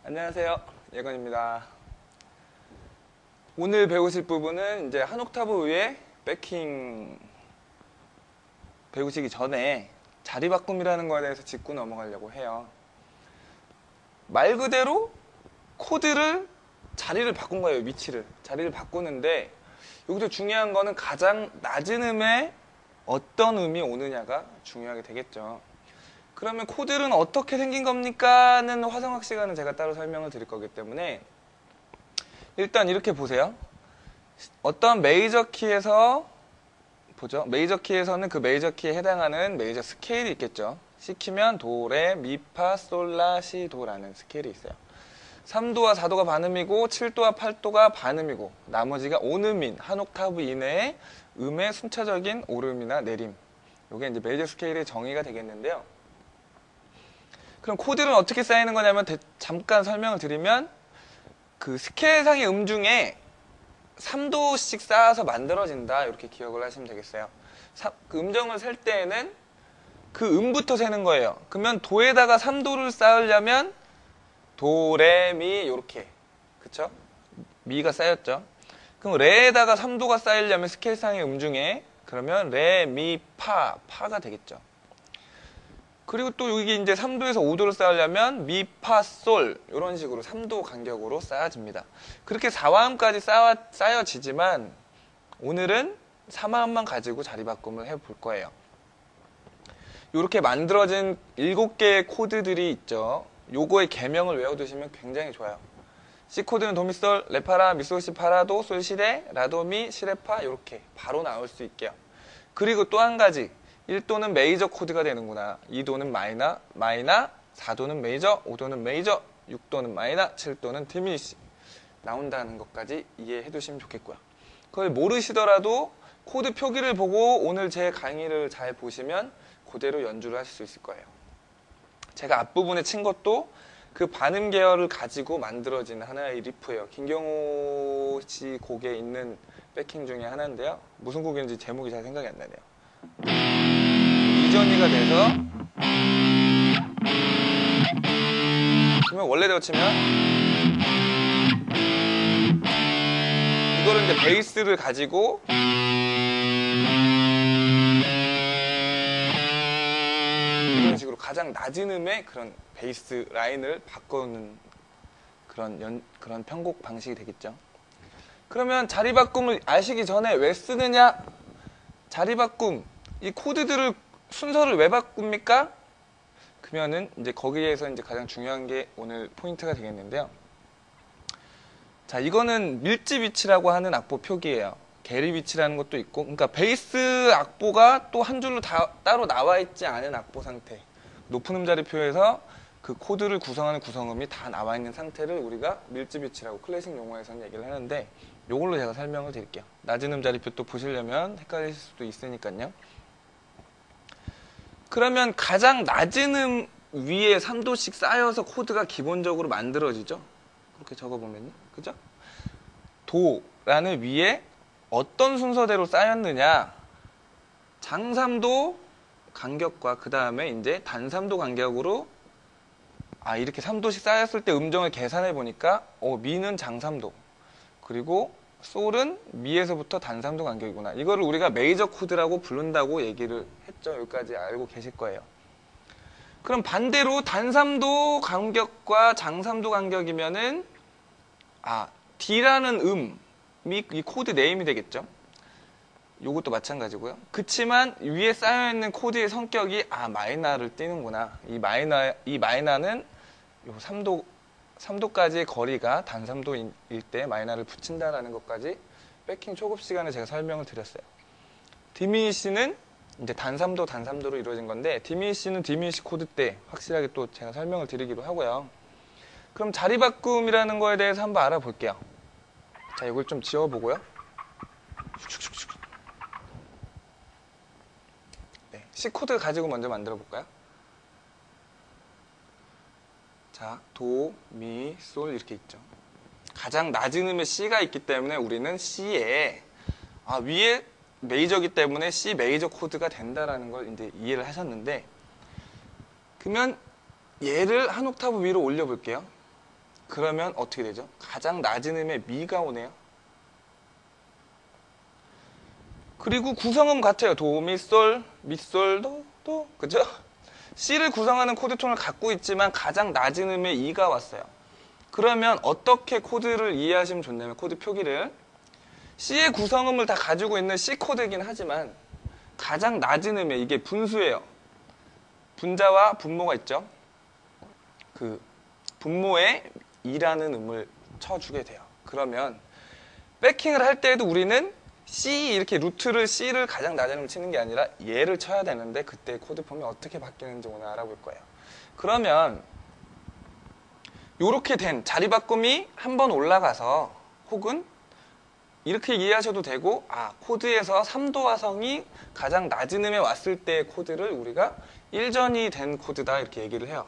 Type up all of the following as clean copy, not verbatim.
안녕하세요, 예건입니다. 오늘 배우실 부분은 이제 한 옥타브 위에 백킹 배우시기 전에 자리 바꿈이라는 거에 대해서 짚고 넘어가려고 해요. 말 그대로 코드를 자리를 바꾼 거예요. 위치를 자리를 바꾸는데 여기서 중요한 거는 가장 낮은 음에 어떤 음이 오느냐가 중요하게 되겠죠. 그러면 코드는 어떻게 생긴 겁니까?는 화성학 시간은 제가 따로 설명을 드릴 거기 때문에 일단 이렇게 보세요. 어떤 메이저 키에서 보죠. 메이저 키에서는 그 메이저 키에 해당하는 메이저 스케일이 있겠죠. C 키면 도, 레, 미, 파, 솔, 라, 시, 도라는 스케일이 있어요. 3도와 4도가 반음이고 7도와 8도가 반음이고 나머지가 온음인 한 옥타브 이내의 음의 순차적인 오름이나 내림. 이게 이제 메이저 스케일의 정의가 되겠는데요. 그럼 코드는 어떻게 쌓이는 거냐면 잠깐 설명을 드리면 그 스케일상의 음 중에 3도씩 쌓아서 만들어진다 이렇게 기억을 하시면 되겠어요. 그 음정을 셀 때에는 그 음부터 세는 거예요. 그러면 도에다가 3도를 쌓으려면 도, 레, 미 이렇게 그쵸? 미가 쌓였죠. 그럼 레에다가 3도가 쌓이려면 스케일상의 음 중에 그러면 레, 미, 파가 되겠죠. 그리고 또 여기 이제 3도에서 5도를 쌓으려면 미, 파, 솔 이런 식으로 3도 간격으로 쌓아집니다. 그렇게 4화음까지 쌓여지지만 오늘은 3화음만 가지고 자리 바꿈을 해볼 거예요. 이렇게 만들어진 7개의 코드들이 있죠. 요거의 개명을 외워두시면 굉장히 좋아요. C 코드는 도미솔, 레파라, 미솔시, 파라도, 솔, 시레, 라도미, 시레파 이렇게 바로 나올 수 있게요. 그리고 또 한 가지 1도는 메이저 코드가 되는구나. 2도는 마이너, 4도는 메이저, 5도는 메이저, 6도는 마이너, 7도는 디미니시 나온다는 것까지 이해해 두시면 좋겠고요. 그걸 모르시더라도 코드 표기를 보고 오늘 제 강의를 잘 보시면 그대로 연주를 하실 수 있을 거예요. 제가 앞부분에 친 것도 그 반음 계열을 가지고 만들어진 하나의 리프예요. 김경호 씨 곡에 있는 백킹 중에 하나인데요. 무슨 곡인지 제목이 잘 생각이 안 나네요. 이전이가 돼서 그러면 원래대로 치면 이거를 이제 베이스를 가지고 이런 식으로 가장 낮은 음의 그런 베이스 라인을 바꾸는 그런 편곡 방식이 되겠죠. 그러면 자리 바꿈을 아시기 전에 왜 쓰느냐? 자리 바꿈 이 코드들을 순서를 왜 바꿉니까? 그러면은 이제 거기에서 이제 가장 중요한 게 오늘 포인트가 되겠는데요. 자, 이거는 밀집 위치라고 하는 악보 표기예요. 계리 위치라는 것도 있고, 그러니까 베이스 악보가 또 한 줄로 따로 나와 있지 않은 악보 상태. 높은 음자리표에서 그 코드를 구성하는 구성음이 다 나와 있는 상태를 우리가 밀집 위치라고 클래식 용어에서는 얘기를 하는데, 이걸로 제가 설명을 드릴게요. 낮은 음자리표 또 보시려면 헷갈릴 수도 있으니까요. 그러면 가장 낮은 음 위에 3도씩 쌓여서 코드가 기본적으로 만들어지죠. 그렇게 적어보면요. 그죠? 도라는 위에 어떤 순서대로 쌓였느냐. 장3도 간격과 그 다음에 이제 단3도 간격으로 이렇게 3도씩 쌓였을 때 음정을 계산해 보니까 미는 장3도 그리고 솔은 미에서부터 단3도 간격이구나. 이거를 우리가 메이저 코드라고 부른다고 얘기를 했죠. 여기까지 알고 계실 거예요. 그럼 반대로 단3도 간격과 장3도 간격이면은 D라는 음이 이 코드 네임이 되겠죠. 요것도 마찬가지고요. 그치만 위에 쌓여있는 코드의 성격이 마이너를 띄는구나. 이 마이너는 요 3도까지의 거리가 단3도일 때 마이너를 붙인다라는 것까지 백킹 초급 시간에 제가 설명을 드렸어요. 디미니시는 이제 단3도로 이루어진 건데, 디미니시는 디미니시 코드 때 확실하게 또 제가 설명을 드리기로 하고요. 그럼 자리 바꿈이라는 거에 대해서 한번 알아볼게요. 자, 이걸 좀 지워보고요. 네, C 코드 가지고 먼저 만들어 볼까요? 자, 도, 미, 솔 이렇게 있죠. 가장 낮은 음의 C가 있기 때문에 우리는 C에 위에 메이저이기 때문에 C 메이저 코드가 된다라는 걸 이제 이해를 하셨는데, 그러면 얘를 한 옥타브 위로 올려볼게요. 그러면 어떻게 되죠? 가장 낮은 음의 미가 오네요. 그리고 구성음 같아요. 도, 미, 솔, 미, 솔, 도, 그죠? C를 구성하는 코드톤을 갖고 있지만 가장 낮은 음의 E가 왔어요. 그러면 어떻게 코드를 이해하시면 좋냐면, 코드 표기를 C의 구성음을 다 가지고 있는 C 코드이긴 하지만 가장 낮은 음에, 이게 분수예요. 분자와 분모가 있죠. 그 분모에 E라는 음을 쳐주게 돼요. 그러면 백킹을 할 때에도 우리는 C, 이렇게 루트를 C를 가장 낮은 음을 치는 게 아니라 얘를 쳐야 되는데, 그때 코드 폼이 어떻게 바뀌는지 오늘 알아볼 거예요. 그러면 이렇게 된 자리 바꿈이 한번 올라가서, 혹은 이렇게 이해하셔도 되고, 코드에서 3도 화성이 가장 낮은 음에 왔을 때의 코드를 우리가 1전이 된 코드다 이렇게 얘기를 해요.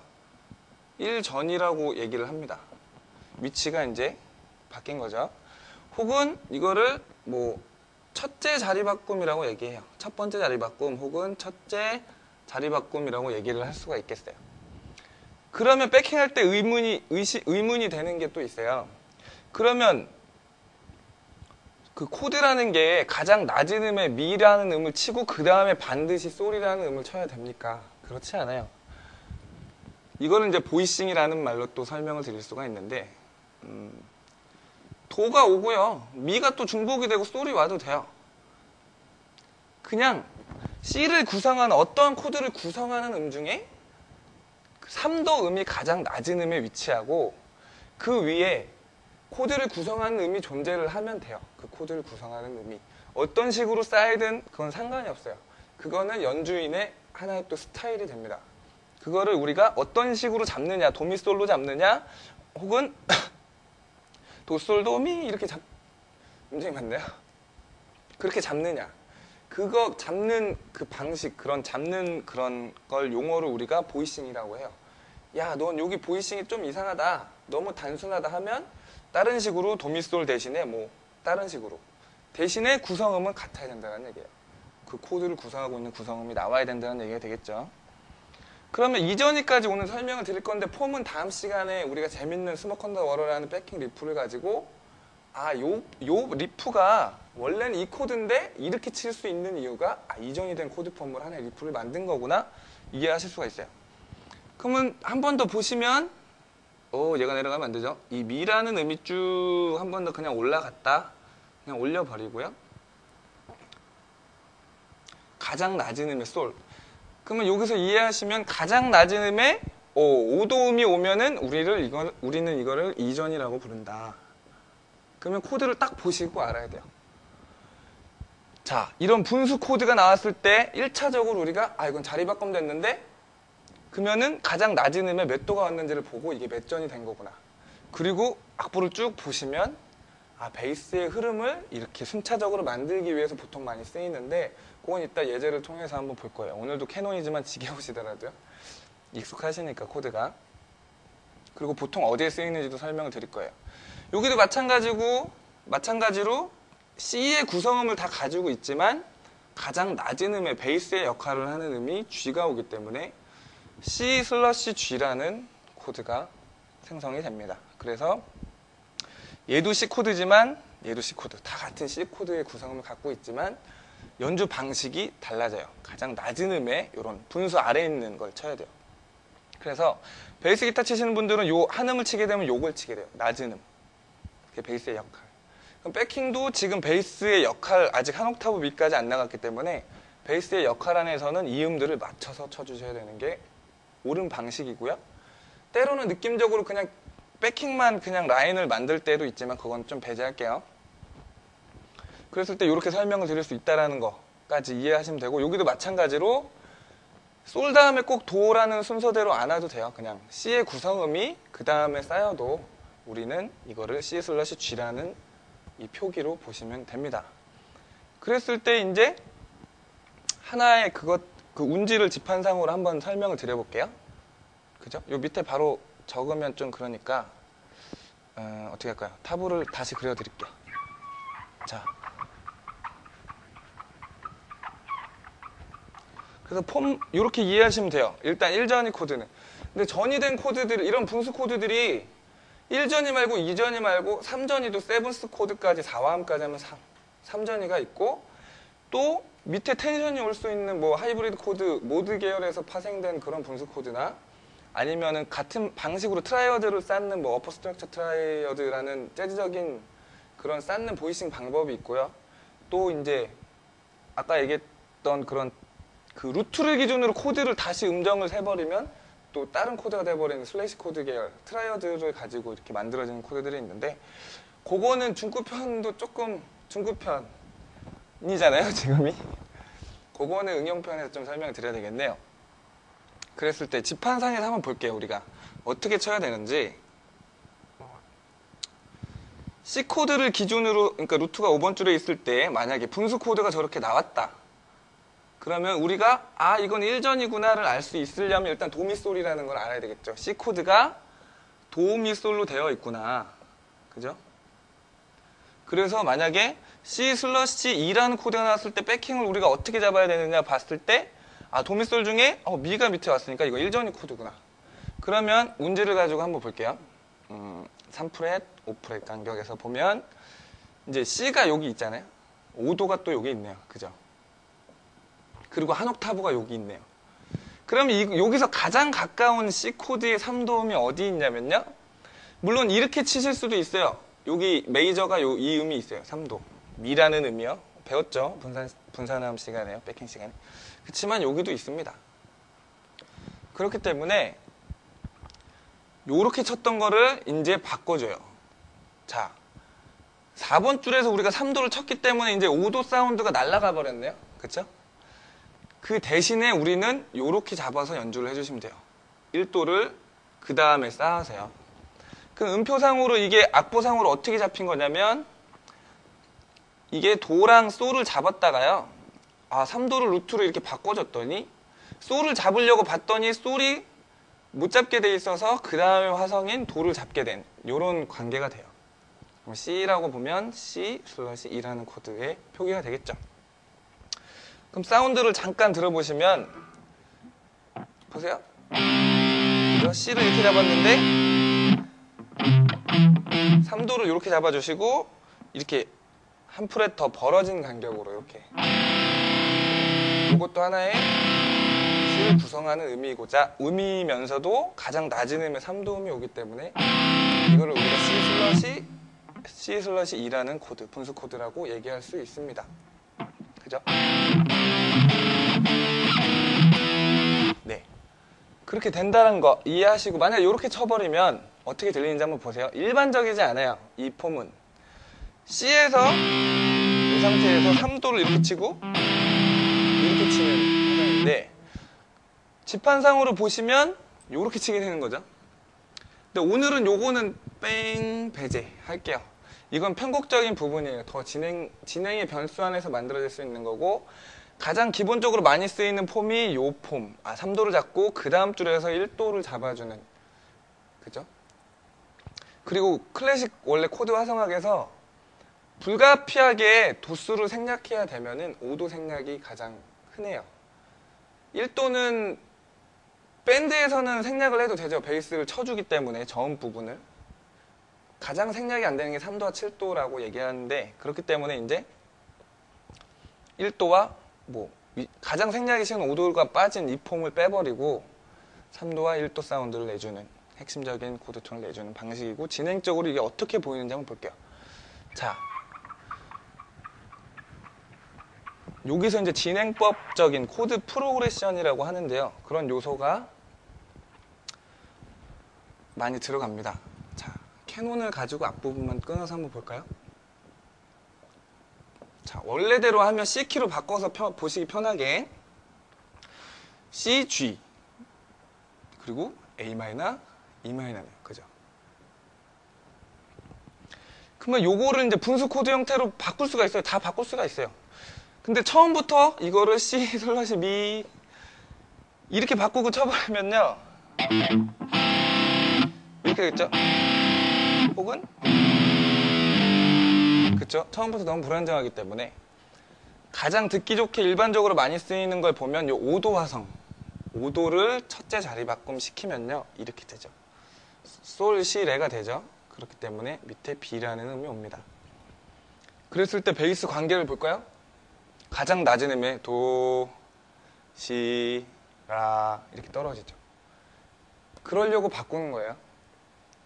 1전이라고 얘기를 합니다. 위치가 이제 바뀐 거죠. 혹은 이거를 뭐 첫째 자리 바꿈이라고 얘기해요. 첫 번째 자리 바꿈 혹은 첫째 자리 바꿈이라고 얘기를 할 수가 있겠어요. 그러면 백킹할 때 의문이 되는 게 또 있어요. 그러면 그 코드라는 게 가장 낮은 음에 미라는 음을 치고 그 다음에 반드시 솔이라는 음을 쳐야 됩니까? 그렇지 않아요. 이거는 이제 보이싱이라는 말로 또 설명을 드릴 수가 있는데, 도가 오고요, 미가 또 중복이 되고 솔이 와도 돼요. 그냥 C를 구성하는, 어떠한 코드를 구성하는 음 중에 3도 음이 가장 낮은 음에 위치하고 그 위에 코드를 구성하는 음이 존재를 하면 돼요. 그 코드를 구성하는 음이 어떤 식으로 쌓이든 그건 상관이 없어요. 그거는 연주인의 하나의 또 스타일이 됩니다. 그거를 우리가 어떤 식으로 잡느냐, 도미솔로 잡느냐, 혹은 도솔도미 이렇게 음정이 맞나요? 그렇게 잡느냐, 그거 잡는 그 방식, 그런 잡는 그런 걸 용어를 우리가 보이싱이라고 해요. 야, 넌 여기 보이싱이 좀 이상하다, 너무 단순하다 하면 다른 식으로 도미솔 대신에 뭐 다른 식으로, 대신에 구성음은 같아야 된다는 얘기예요. 그 코드를 구성하고 있는 구성음이 나와야 된다는 얘기가 되겠죠. 그러면 이전까지 오늘 설명을 드릴 건데, 폼은 다음 시간에 우리가 재밌는 스모크 언더 워러라는 백킹 리프를 가지고, 요 리프가 원래는 이 코드인데 이렇게 칠 수 있는 이유가 이전이 된 코드 폼을 하나의 리프를 만든 거구나 이해하실 수가 있어요. 그러면 한 번 더 보시면, 얘가 내려가면 안 되죠. 이 미라는 음이 쭉 한 번 더 그냥 올라갔다 그냥 올려버리고요. 가장 낮은 음의 솔. 그러면 여기서 이해하시면 가장 낮은 음에 5도 음이 오면은 우리는 이거를 이전이라고 부른다. 그러면 코드를 딱 보시고 알아야 돼요. 자, 이런 분수 코드가 나왔을 때 1차적으로 우리가 이건 자리 바꿈 됐는데, 그러면은 가장 낮은 음에 몇 도가 왔는지를 보고 이게 몇 전이 된 거구나. 그리고 악보를 쭉 보시면 베이스의 흐름을 이렇게 순차적으로 만들기 위해서 보통 많이 쓰이는데, 그건 이따 예제를 통해서 한번 볼 거예요. 오늘도 캐논이지만 지겨우시더라도요. 익숙하시니까 코드가. 그리고 보통 어디에 쓰이는지도 설명을 드릴 거예요. 여기도 마찬가지로 C의 구성음을 다 가지고 있지만 가장 낮은 음의 베이스의 역할을 하는 음이 G가 오기 때문에 C/G라는 코드가 생성이 됩니다. 그래서 얘도 C 코드지만 얘도 C 코드, 다 같은 C 코드의 구성음을 갖고 있지만 연주 방식이 달라져요. 가장 낮은 음에 이런 분수 아래에 있는 걸 쳐야 돼요. 그래서 베이스 기타 치시는 분들은 요 한 음을 치게 되면 요걸 치게 돼요. 낮은 음. 그게 베이스의 역할. 그럼 백킹도 지금 베이스의 역할, 아직 한 옥타브 위까지 안 나갔기 때문에 베이스의 역할 안에서는 이 음들을 맞춰서 쳐주셔야 되는 게 옳은 방식이고요. 때로는 느낌적으로 그냥 백킹만 그냥 라인을 만들 때도 있지만 그건 좀 배제할게요. 그랬을 때 이렇게 설명을 드릴 수 있다는 거까지 이해하시면 되고, 여기도 마찬가지로 솔 다음에 꼭 도라는 순서대로 안 와도 돼요. 그냥 C의 구성음이 그 다음에 쌓여도 우리는 이거를 C/G라는 이 표기로 보시면 됩니다. 그랬을 때 이제 하나의 그 운지를 지판상으로 한번 설명을 드려볼게요. 그죠? 요 밑에 바로 적으면 좀 그러니까 어떻게 할까요? 타블을 다시 그려드릴게요. 자, 그래서 폼 이렇게 이해하시면 돼요. 일단 1전이 코드는. 근데 전이 된 코드들, 이런 분수 코드들이 1전이 말고 2전이 말고 3전이도 세븐스 코드까지 4화음까지 하면 3전이가 있고, 또 밑에 텐션이 올 수 있는 뭐 하이브리드 코드, 모드 계열에서 파생된 그런 분수 코드나, 아니면은 같은 방식으로 트라이어드를 쌓는 뭐 어퍼 스트럭처 트라이어드라는 재즈적인 그런 쌓는 보이싱 방법이 있고요. 또 이제 아까 얘기했던 그런 그 루트를 기준으로 코드를 다시 음정을 세버리면 또 다른 코드가 돼버리는 슬래시 코드 계열 트라이어드를 가지고 이렇게 만들어지는 코드들이 있는데, 그거는 중급편도 조금 중급편이잖아요 지금이. 그거는 응용편에서 좀 설명을 드려야 되겠네요. 그랬을 때 지판상에서 한번 볼게요. 우리가 어떻게 쳐야 되는지. C 코드를 기준으로, 그러니까 루트가 5번 줄에 있을 때 만약에 분수 코드가 저렇게 나왔다, 그러면 우리가 이건 1전이구나를 알 수 있으려면 일단 도미솔이라는 걸 알아야 되겠죠. C 코드가 도미솔로 되어 있구나, 그죠? 그래서 만약에 C/E라는 코드가 나왔을 때 백킹을 우리가 어떻게 잡아야 되느냐 봤을 때, 도미솔 중에 미가 밑에 왔으니까 이거 1전이 코드구나. 그러면 운지를 가지고 한번 볼게요. 3프렛, 5프렛 간격에서 보면 이제 C가 여기 있잖아요. 5도가 또 여기 있네요. 그죠? 그리고 한 옥타브가 여기 있네요. 그러면 여기서 가장 가까운 C 코드의 3도음이 어디 있냐면요. 물론 이렇게 치실 수도 있어요. 여기 메이저가 이 음이 있어요. 3도. 미라는 음이요. 배웠죠? 분산음 시간에요. 백킹 시간에. 그렇지만 여기도 있습니다. 그렇기 때문에 요렇게 쳤던 거를 이제 바꿔줘요. 자, 4번 줄에서 우리가 3도를 쳤기 때문에 이제 5도 사운드가 날아가 버렸네요. 그쵸? 그 대신에 우리는 요렇게 잡아서 연주를 해주시면 돼요. 1도를 그 다음에 쌓으세요. 그 음표상으로 이게 악보상으로 어떻게 잡힌 거냐면, 이게 도랑 솔을 잡았다가요, 3도를 루트로 이렇게 바꿔줬더니 솔을 잡으려고 봤더니 솔이 못 잡게 돼 있어서 그 다음에 화성인 도를 잡게 된 요런 관계가 돼요. 그럼 C라고 보면 C/E라는 코드의 표기가 되겠죠. 그럼 사운드를 잠깐 들어보시면 보세요. 그죠? C를 이렇게 잡았는데 3도를 이렇게 잡아주시고 이렇게 한 프렛 더 벌어진 간격으로 이렇게, 이것도 하나의 C를 구성하는 음이면서도 가장 낮은 음의 3도음이 오기 때문에 이거를 우리가 C/E라는 코드, 분수 코드라고 얘기할 수 있습니다. 그죠? 네, 그렇게 된다는 거 이해하시고, 만약 이렇게 쳐버리면 어떻게 들리는지 한번 보세요. 일반적이지 않아요. 이 폼은 C에서 이 상태에서 3도를 이렇게 치고 이렇게 치는 파장인데, 지판상으로 보시면 이렇게 치게 되는 거죠. 근데 오늘은 요거는 뺑 배제 할게요. 이건 편곡적인 부분이에요. 더 진행의 변수 안에서 만들어질 수 있는 거고, 가장 기본적으로 많이 쓰이는 폼이 요 폼. 3도를 잡고 그 다음 줄에서 1도를 잡아주는, 그죠? 그리고 클래식 원래 코드 화성학에서 불가피하게 도수를 생략해야 되면은 5도 생략이 가장 흔해요. 1도는 밴드에서는 생략을 해도 되죠. 베이스를 쳐주기 때문에 저음 부분을. 가장 생략이 안 되는 게 3도와 7도라고 얘기하는데, 그렇기 때문에 이제 1도와 가장 생략이 쉬운 5도가 빠진 이 폼을 빼버리고 3도와 1도 사운드를 내주는 핵심적인 코드 톤을 내주는 방식이고, 진행적으로 이게 어떻게 보이는지 한번 볼게요. 자, 여기서 이제 진행법적인 코드 프로그레션이라고 하는데요. 그런 요소가 많이 들어갑니다. 자, 캐논을 가지고 앞부분만 끊어서 한번 볼까요? 자, 원래대로 하면 C키로 바꿔서 보시기 편하게 C, G 그리고 A 마이너, E 마이너네요. 그죠? 그러면 요거를 이제 분수 코드 형태로 바꿀 수가 있어요. 다 바꿀 수가 있어요. 근데 처음부터 이거를 C/Mi 이렇게 바꾸고 쳐버리면요, 이렇게 되겠죠? 혹은 그쵸? 처음부터 너무 불안정하기 때문에 가장 듣기 좋게 일반적으로 많이 쓰이는 걸 보면 요 5도 화성 5도를 첫째 자리 바꿈 시키면요 이렇게 되죠. 솔, 시, 레가 되죠. 그렇기 때문에 밑에 B라는 음이 옵니다. 그랬을 때 베이스 관계를 볼까요? 가장 낮은 음에 도, 시, 라 이렇게 떨어지죠. 그러려고 바꾸는 거예요.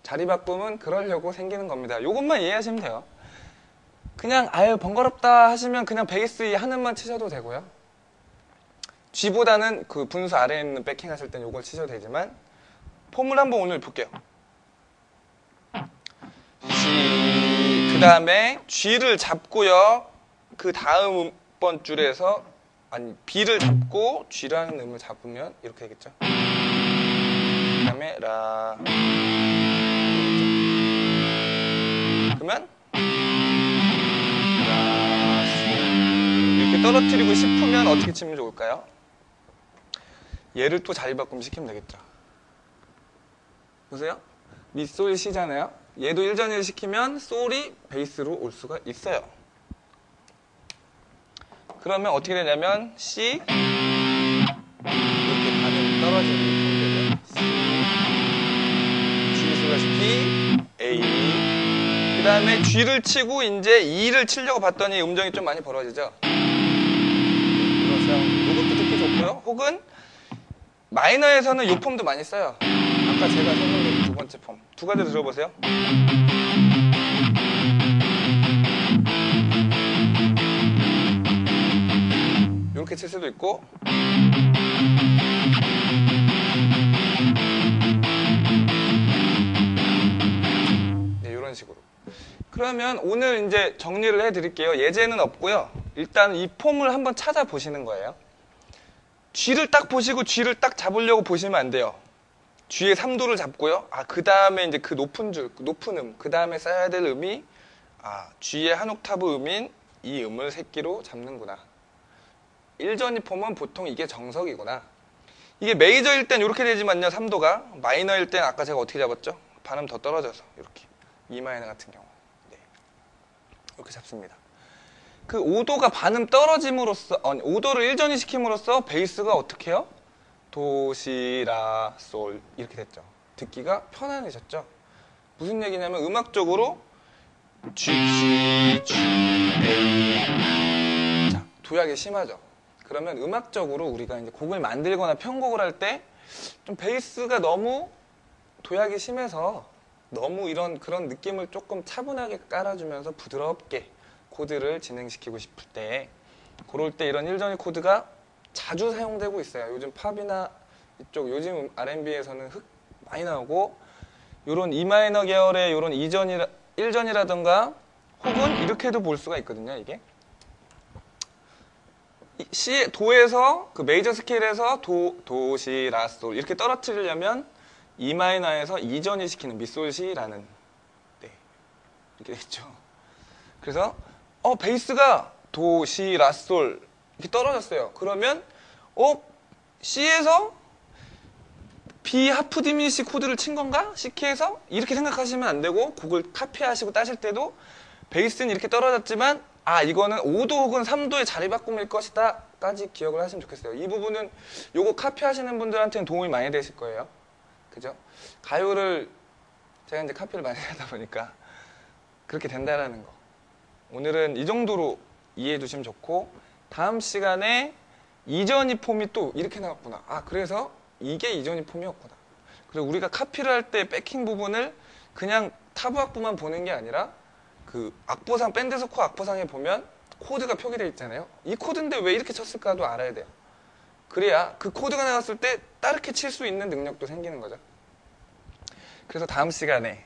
자리 바꿈은 그러려고 생기는 겁니다. 이것만 이해하시면 돼요. 그냥 아유 번거롭다 하시면 그냥 베이스 이 한 음만 치셔도 되고요. G보다는 그 분수 아래에 있는 백킹 하실 땐 이걸 치셔도 되지만 폼을 한번 오늘 볼게요. G 그 다음에 G를 잡고요. 그 다음 번 줄에서 아니 B를 잡고 G라는 음을 잡으면 이렇게 되겠죠. 그 다음에 라 그러면 라, 솔 이렇게 떨어뜨리고 싶으면 어떻게 치면 좋을까요? 얘를 또 자리 바꿈 시키면 되겠죠. 보세요. 미, 솔, 시잖아요. 얘도 1전일 시키면 솔이 베이스로 올 수가 있어요. 그러면 어떻게 되냐면 C 이렇게 반음 떨어지는 게 되죠. C 주의하시다시피 A 그 다음에 G를 치고 이제 E를 치려고 봤더니 음정이 좀 많이 벌어지죠. 그래서 이것도 듣기 좋고요. 혹은 마이너에서는 이 폼도 많이 써요. 아까 제가 설명드린 두 번째 폼. 두 가지 들어보세요. 이렇게 칠 수도 있고 네, 이런 식으로. 그러면 오늘 이제 정리를 해드릴게요. 예제는 없고요. 일단 이 폼을 한번 찾아보시는 거예요. G를 딱 보시고 G를 딱 잡으려고 보시면 안 돼요. G의 3도를 잡고요. 아, 그 다음에 이제 그 높은 줄, 높은 음, 그 다음에 써야 될 음이 G의 한 옥타브 음인 이 음을 새끼로 잡는구나. 1전이 폼은 보통 이게 정석이구나. 이게 메이저일 땐 이렇게 되지만요, 3도가. 마이너일 땐 아까 제가 어떻게 잡았죠? 반음 더 떨어져서 이렇게. E 마이너 같은 경우. 네. 이렇게 잡습니다. 그 5도가 반음 떨어짐으로써, 5도를 1전이 시킴으로써 베이스가 어떻게 해요? 도, 시, 라, 솔 이렇게 됐죠. 듣기가 편안해졌죠. 무슨 얘기냐면 음악적으로 G, G, G, A 자, 도약이 심하죠. 그러면 음악적으로 우리가 이제 곡을 만들거나 편곡을 할 때 좀 베이스가 너무 도약이 심해서 너무 그런 느낌을 조금 차분하게 깔아주면서 부드럽게 코드를 진행시키고 싶을 때 그럴 때 이런 1전위 코드가 자주 사용되고 있어요. 요즘 팝이나 이쪽 요즘 R&B에서는 흑 많이 나오고 요런 E 마이너 계열의 요런 1전이라든가 혹은 이렇게도 볼 수가 있거든요. 이게 C, 도에서 그 메이저 스케일에서 도, 시, 라, 솔 이렇게 떨어뜨리려면 E 마이너에서 2전이 시키는 미솔, 시라는 네, 이렇게 됐죠. 그래서 베이스가 도, 시, 라, 솔 이렇게 떨어졌어요. 그러면 C에서 B 하프 디미니시 코드를 친 건가? C키에서? 이렇게 생각하시면 안 되고 곡을 카피하시고 따실 때도 베이스는 이렇게 떨어졌지만 이거는 5도 혹은 3도의 자리 바꿈일 것이다 까지 기억을 하시면 좋겠어요. 이 부분은 요거 카피하시는 분들한테는 도움이 많이 되실 거예요. 그죠? 가요를 제가 이제 카피를 많이 하다 보니까 그렇게 된다라는 거. 오늘은 이 정도로 이해해 두시면 좋고 다음 시간에 이전이 폼이 또 이렇게 나왔구나. 그래서 이게 이전이 폼이었구나. 그리고 우리가 카피를 할 때 백킹 부분을 그냥 타브 악보만 보는 게 아니라 그 악보상 밴드 스코어 악보상에 보면 코드가 표기되어 있잖아요. 이 코드인데 왜 이렇게 쳤을까도 알아야 돼요. 그래야 그 코드가 나왔을 때 따르게 칠 수 있는 능력도 생기는 거죠. 그래서 다음 시간에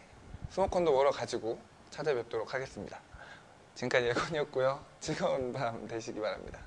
스모크 온 더 워러 가지고 찾아뵙도록 하겠습니다. 지금까지 예건이었고요. 즐거운 밤 되시기 바랍니다.